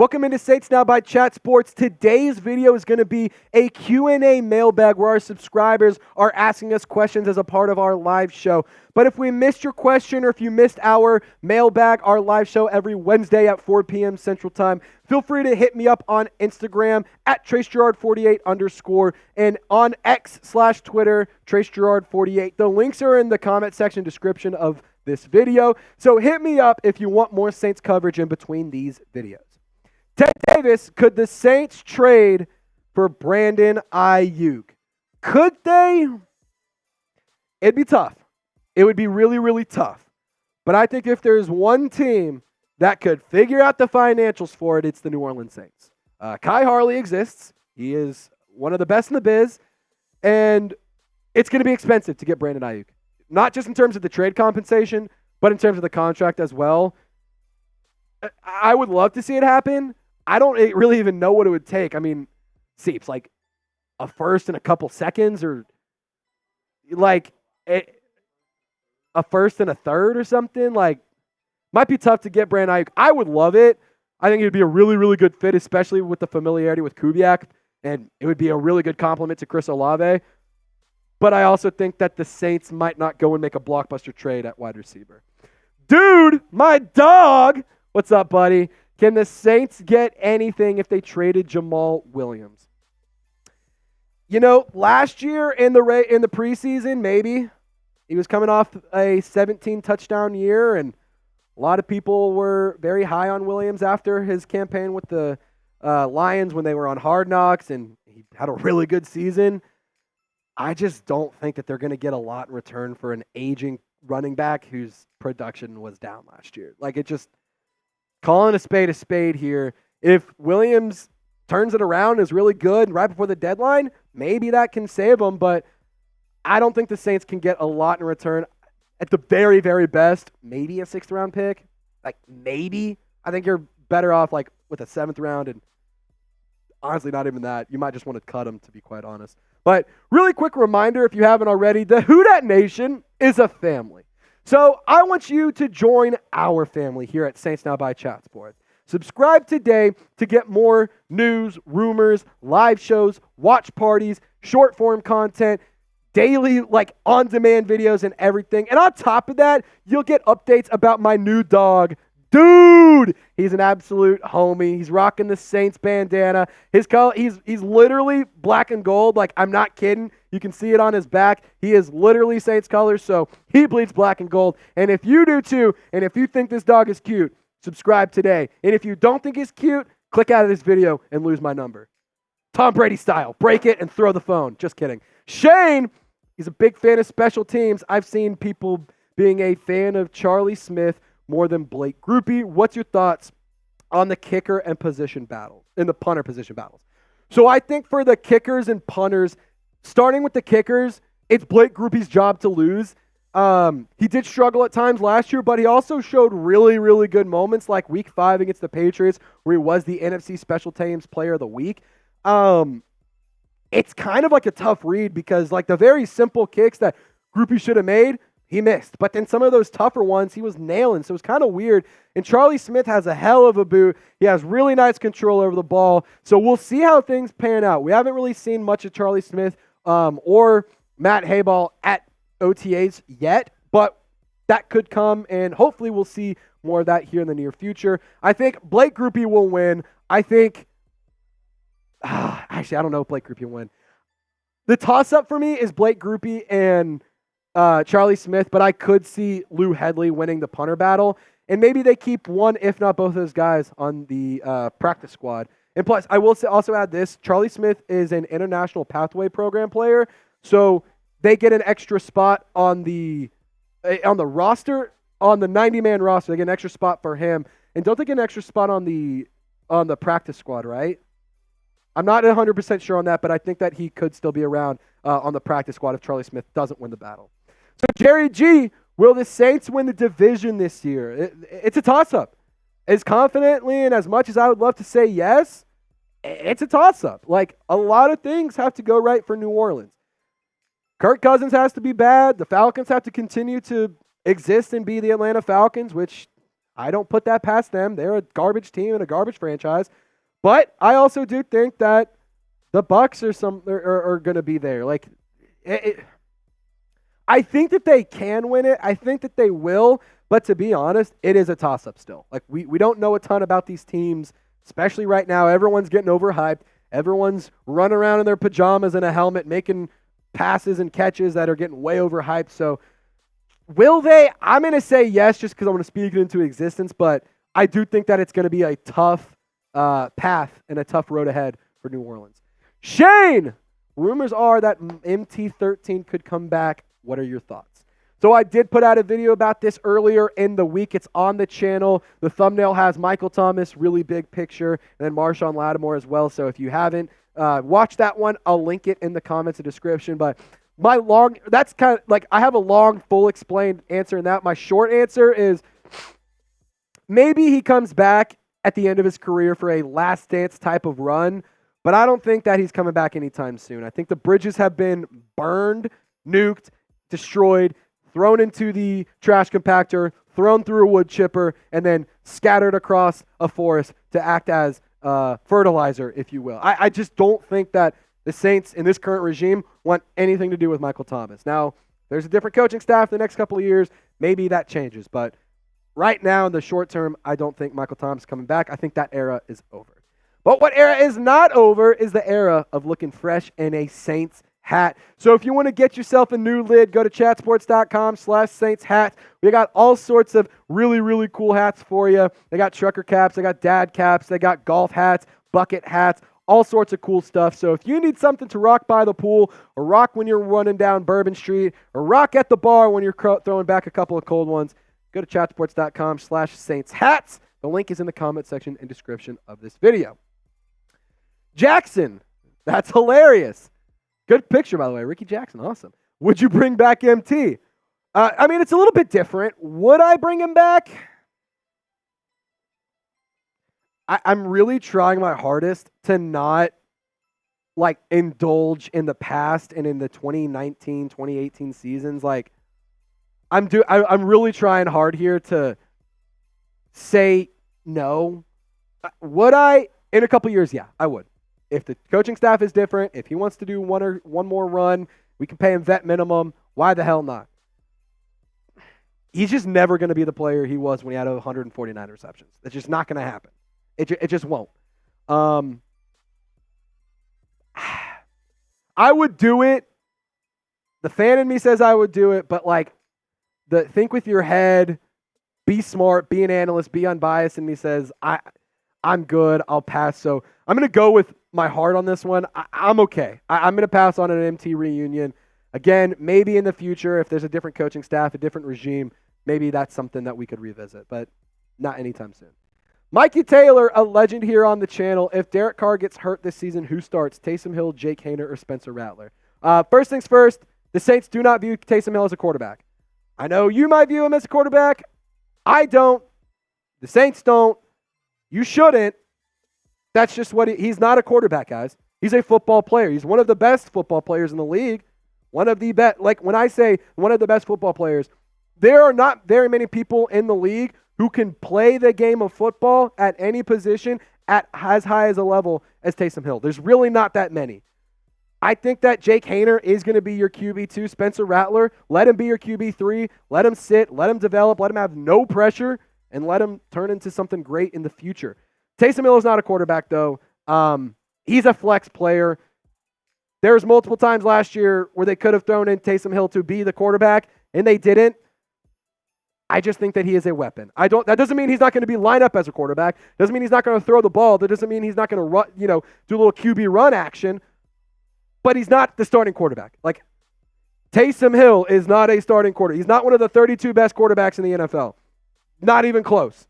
Welcome into Saints Now by Chat Sports. Today's video is going to be a Q&A mailbag where our subscribers are asking us questions as a part of our live show. But if we missed your question or if you missed our mailbag, our live show every Wednesday at 4 p.m. Central Time, feel free to hit me up on Instagram at TraceGerard48_ and on X/Twitter, TraceGerard48. The links are in the comment section description of this video. So hit me up if you want more Saints coverage in between these videos. Ted Davis, could the Saints trade for Brandon Aiyuk? Could they? It'd be tough. It would be really, really tough. But I think if there's one team that could figure out the financials for it, it's the New Orleans Saints. Kai Harley exists. He is one of the best in the biz. And it's going to be expensive to get Brandon Aiyuk. Not just in terms of the trade compensation, but in terms of the contract as well. I would love to see it happen. I don't really even know what it would take. I mean, Seeps, like a first and a couple seconds, or like a first and a third or something. Like, might be tough to get Brandon Aiyuk. I would love it. I think it would be a really, really good fit, especially with the familiarity with Kubiak, and it would be a really good compliment to Chris Olave. But I also think that the Saints might not go and make a blockbuster trade at wide receiver. Dude, my dog. What's up, buddy? Can the Saints get anything if they traded Jamaal Williams? You know, last year in the preseason, maybe. He was coming off a 17-touchdown year, and a lot of people were very high on Williams after his campaign with the Lions when they were on Hard Knocks, and he had a really good season. I just don't think that they're going to get a lot in return for an aging running back whose production was down last year. Like, it just... Calling a spade here. If Williams turns it around, is really good right before the deadline, maybe that can save them, but I don't think the Saints can get a lot in return. At the very, very best, maybe a 6th round pick. Like, maybe. I think you're better off like with a 7th round, and honestly, not even that. You might just want to cut them, to be quite honest. But really quick reminder, if you haven't already, the Who Dat Nation is a family. So I want you to join our family here at Saints Now by Chat Sports. Subscribe today to get more news, rumors, live shows, watch parties, short form content, daily like on-demand videos and everything. And on top of that, you'll get updates about my new dog, Dude. He's an absolute homie. He's rocking the Saints bandana. His color, he's literally black and gold. Like, I'm not kidding. You can see it on his back. He is literally Saints colors, so he bleeds black and gold. And if you do too, and if you think this dog is cute, subscribe today. And if you don't think he's cute, click out of this video and lose my number. Tom Brady style. Break it and throw the phone. Just kidding. Shane, he's a big fan of special teams. I've seen people being a fan of Charlie Smyth more than Blake Grupe. What's your thoughts on the kicker and position battle, in the punter position battles? So I think for the kickers and punters, starting with the kickers, it's Blake Grupe's job to lose. He did struggle at times last year, but he also showed really, really good moments like Week 5 against the Patriots, where he was the NFC Special Teams Player of the Week. It's kind of like a tough read because like the very simple kicks that Grupe should have made, he missed. But then some of those tougher ones, he was nailing. So it was kind of weird. And Charlie Smyth has a hell of a boot. He has really nice control over the ball. So we'll see how things pan out. We haven't really seen much of Charlie Smyth or Matt Hayball at OTAs yet, but that could come, and hopefully we'll see more of that here in the near future. I think Blake Grupe will win. I think, actually, I don't know if Blake Grupe will win. The toss-up for me is Blake Grupe and Charlie Smyth, but I could see Lou Hedley winning the punter battle, and maybe they keep one, if not both of those guys, on the practice squad. And plus, I will also add this, Charlie Smyth is an International Pathway Program player, so they get an extra spot on the roster, on the 90-man roster. They get an extra spot for him, and don't they get an extra spot on the practice squad, right? I'm not 100% sure on that, but I think that he could still be around on the practice squad if Charlie Smyth doesn't win the battle. So, Jerry G, will the Saints win the division this year? It's a toss-up. As confidently and as much as I would love to say yes, it's a toss-up. Like, a lot of things have to go right for New Orleans. Kirk Cousins has to be bad. The Falcons have to continue to exist and be the Atlanta Falcons, which I don't put that past them. They're a garbage team and a garbage franchise. But I also do think that the Bucs are going to be there. Like, I think that they can win it. I think that they will. But to be honest, it is a toss-up still. Like, we don't know a ton about these teams, especially right now. Everyone's getting overhyped. Everyone's running around in their pajamas and a helmet making passes and catches that are getting way overhyped. So will they? I'm going to say yes just because I want to speak it into existence. But I do think that it's going to be a tough path and a tough road ahead for New Orleans. Shane, rumors are that MT13 could come back. What are your thoughts? So I did put out a video about this earlier in the week. It's on the channel. The thumbnail has Michael Thomas, really big picture, and then Marshawn Lattimore as well. So if you haven't watched that one, I'll link it in the comments and description. But that's kind of like, I have a long, full explained answer in that. My short answer is maybe he comes back at the end of his career for a last dance type of run, but I don't think that he's coming back anytime soon. I think the bridges have been burned, nuked, destroyed, thrown into the trash compactor, thrown through a wood chipper, and then scattered across a forest to act as fertilizer, if you will. I just don't think that the Saints in this current regime want anything to do with Michael Thomas. Now, there's a different coaching staff the next couple of years. Maybe that changes, but right now in the short term, I don't think Michael Thomas is coming back. I think that era is over. But what era is not over is the era of looking fresh in a Saints hat. So if you want to get yourself a new lid, go to chatsports.com/Saints hats. We got all sorts of really, really cool hats for you. They got trucker caps, they got dad caps, they got golf hats, bucket hats, all sorts of cool stuff. So if you need something to rock by the pool, or rock when you're running down Bourbon Street, or rock at the bar when you're throwing back a couple of cold ones, go to chatsports.com/Saints hats. The link is in the comment section and description of this video. Jackson, that's hilarious. Good picture, by the way. Ricky Jackson, awesome. Would you bring back MT? I mean, it's a little bit different. Would I bring him back? I'm really trying my hardest to not, like, indulge in the past and in the 2019, 2018 seasons. Like, I'm really trying hard here to say no. Would I? In a couple years, yeah, I would. If the coaching staff is different, if he wants to do one more run, we can pay him vet minimum. Why the hell not? He's just never going to be the player he was when he had 149 receptions. It's just not going to happen. It just won't. I would do it. The fan in me says I would do it, but like, think with your head, be smart, be an analyst, be unbiased, and me says I'm good. I'll pass. So I'm going to go with my heart on this one. I'm okay. I'm going to pass on an MT reunion. Again, maybe in the future, if there's a different coaching staff, a different regime, maybe that's something that we could revisit, but not anytime soon. Mikey Taylor, a legend here on the channel. If Derek Carr gets hurt this season, who starts? Taysom Hill, Jake Haener, or Spencer Rattler? First things first, the Saints do not view Taysom Hill as a quarterback. I know you might view him as a quarterback. I don't. The Saints don't. You shouldn't. That's just what he's not a quarterback, guys. He's a football player. He's one of the best football players in the league. One of the best. Like, when I say one of the best football players, there are not very many people in the league who can play the game of football at any position at as high as a level as Taysom Hill. There's really not that many. I think that Jake Haener is going to be your QB2. Spencer Rattler, let him be your QB3. Let him sit. Let him develop. Let him have no pressure, and let him turn into something great in the future. Taysom Hill is not a quarterback, though. He's a flex player. There was multiple times last year where they could have thrown in Taysom Hill to be the quarterback, and they didn't. I just think that he is a weapon. That doesn't mean he's not going to be lined up as a quarterback. Doesn't mean he's not going to throw the ball. That doesn't mean he's not going to run, do a little QB run action. But he's not the starting quarterback. Like, Taysom Hill is not a starting quarterback. He's not one of the 32 best quarterbacks in the NFL. Not even close.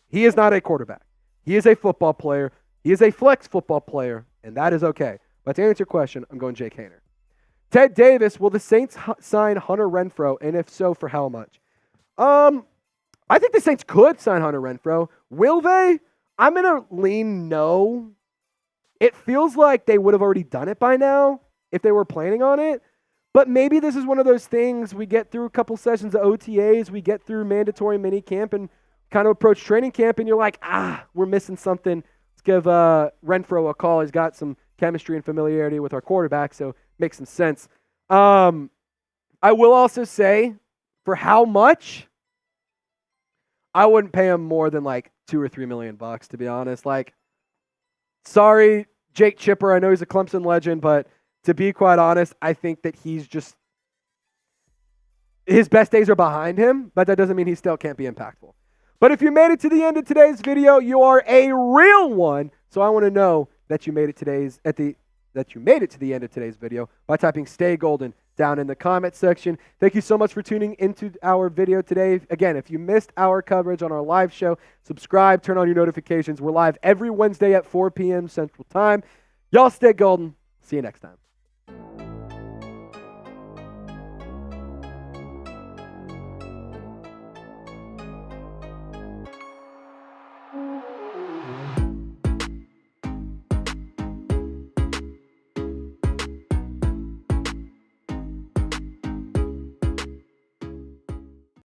He is not a quarterback. He is a football player. He is a flex football player, and that is okay. But to answer your question, I'm going Jake Haener. Ted Davis, will the Saints sign Hunter Renfrow, and if so, for how much? I think the Saints could sign Hunter Renfrow. Will they? I'm going to lean no. It feels like they would have already done it by now if they were planning on it. But maybe this is one of those things we get through a couple sessions of OTAs, we get through mandatory minicamp, and kind of approach training camp and you're like, we're missing something. Let's give Renfrow a call. He's got some chemistry and familiarity with our quarterback, so makes some sense. I will also say, for how much, I wouldn't pay him more than like $2 or $3 million, to be honest. Like, sorry, Jake Chipper. I know he's a Clemson legend, but to be quite honest, I think that he's just, his best days are behind him, but that doesn't mean he still can't be impactful. But if you made it to the end of today's video, you are a real one. So I want to know that you made it to the end of today's video by typing "Stay Golden" down in the comment section. Thank you so much for tuning into our video today. Again, if you missed our coverage on our live show, subscribe, turn on your notifications. We're live every Wednesday at 4 p.m. Central Time. Y'all stay golden. See you next time.